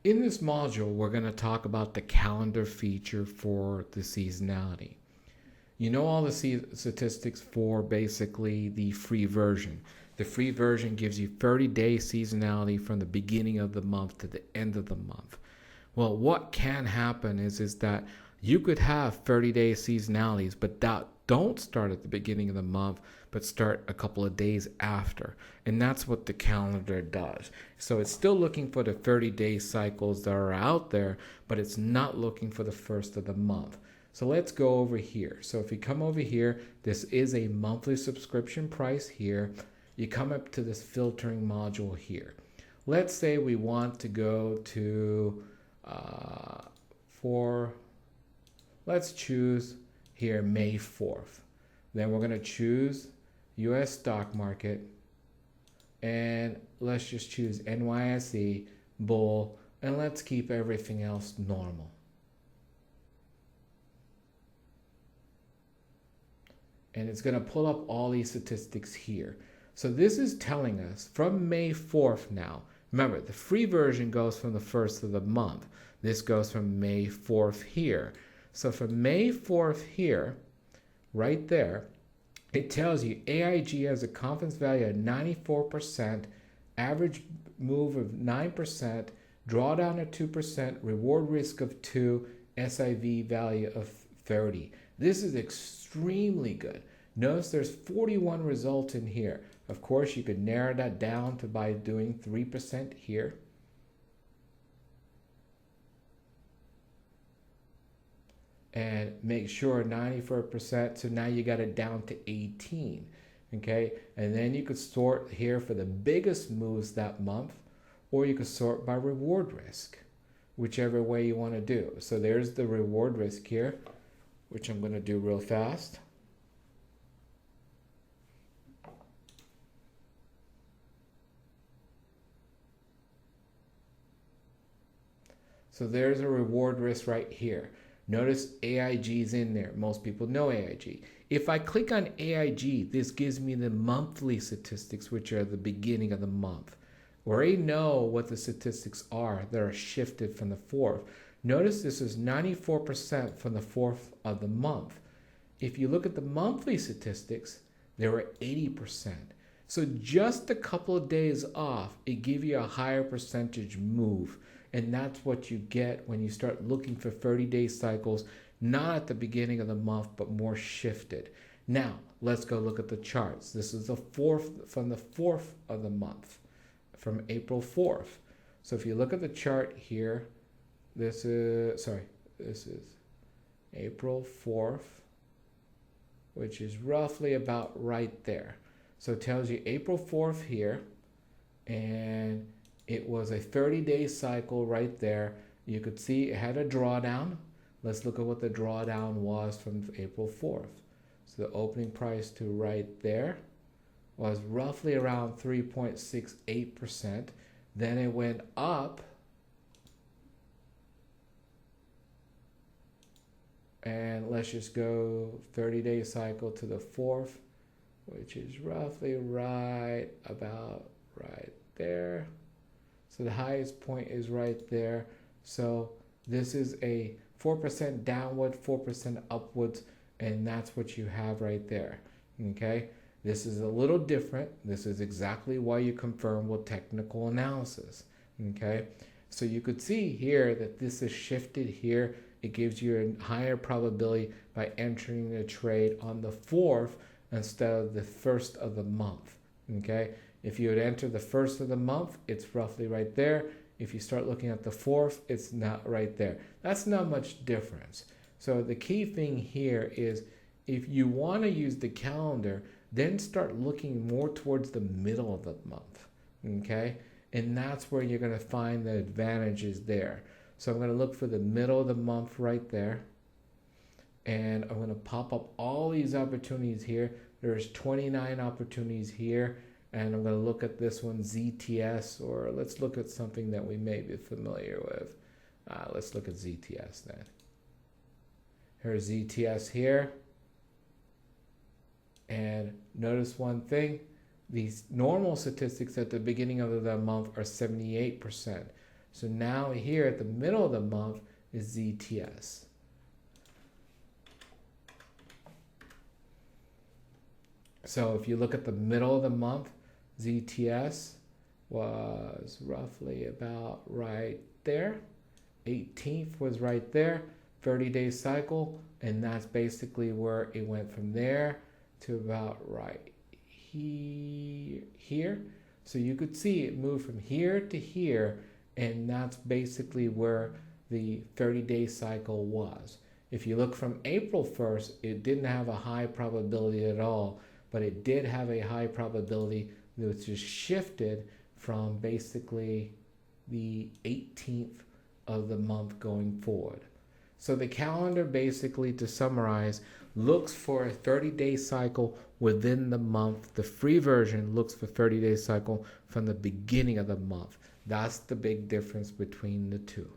In this module, we're going to talk about the calendar feature for the seasonality. You know all the statistics for basically the free version. The free version gives you 30-day seasonality from the beginning of the month to the end of the month. Well, what can happen is that you could have 30-day seasonalities, but that don't start at the beginning of the month, but start a couple of days after. And that's what the calendar does. So it's still looking for the 30-day cycles that are out there, but it's not looking for the first of the month. So let's go over here. So if you come over here, this is a monthly subscription price here. You come up to this filtering module here. Let's say we want to go to let's choose here May 4th. Then we're going to choose US stock market, and let's just choose NYSE, bull, and let's keep everything else normal. And it's going to pull up all these statistics here. So this is telling us from May 4th now. Remember, the free version goes from the first of the month. This goes from May 4th here. So from May 4th here, right there, it tells you AIG has a confidence value of 94%, average move of 9%, drawdown of 2%, reward risk of 2, SIV value of 30. This is extremely good. Notice there's 41 results in here. Of course, you could narrow that down to by doing 3% here. And make sure 94%, so now you got it down to 18. Okay, and then you could sort here for the biggest moves that month, or you could sort by reward risk, whichever way you want to do. So there's the reward risk here, which I'm going to do real fast. So there's a reward risk right here. Notice AIG is in there. Most people know AIG. If I click on AIG, this gives me the monthly statistics, which are the beginning of the month. We already know what the statistics are that are shifted from the 4th. Notice this is 94% from the 4th of the month. If you look at the monthly statistics, they were 80%. So just a couple of days off, it gives you a higher percentage move. And that's what you get when you start looking for 30-day cycles, not at the beginning of the month, but more shifted. Now, let's go look at the charts. This is the 4th from the 4th of the month, from April 4th. So if you look at the chart here, this is April 4th, which is roughly about right there. So it tells you April 4th here, and it was a 30-day cycle right there. You could see it had a drawdown. Let's look at what the drawdown was from April 4th. So the opening price to right there was roughly around 3.68%. Then it went up, and let's just go 30-day cycle to the 4th, which is roughly right about right there. So the highest point is right there. So this is a 4% downward, 4% upwards, and that's what you have right there. Okay, this is a little different. This is exactly why you confirm with technical analysis. Okay, so you could see here that this is shifted here. It gives you a higher probability by entering the trade on the 4th instead of the 1st of the month. Okay. If you would enter the 1st of the month, it's roughly right there. If you start looking at the 4th, it's not right there. That's not much difference. So the key thing here is if you want to use the calendar, then start looking more towards the middle of the month. Okay? And that's where you're going to find the advantages there. So I'm going to look for the middle of the month right there. And I'm going to pop up all these opportunities here. There's 29 opportunities here. And I'm going to look at this one, ZTS, or let's look at something that we may be familiar with. Let's look at ZTS then. Here's ZTS here. And notice one thing. These normal statistics at the beginning of the month are 78%. So now here at the middle of the month is ZTS. So if you look at the middle of the month, ZTS was roughly about right there. 18th was right there, 30-day cycle, and that's basically where it went from there to about right here. So you could see it moved from here to here, and that's basically where the 30-day cycle was. If you look from April 1st, it didn't have a high probability at all, but it did have a high probability that just shifted from basically the 18th of the month going forward. So the calendar, basically, to summarize, looks for a 30-day cycle within the month. The free version looks for 30-day cycle from the beginning of the month. That's the big difference between the two.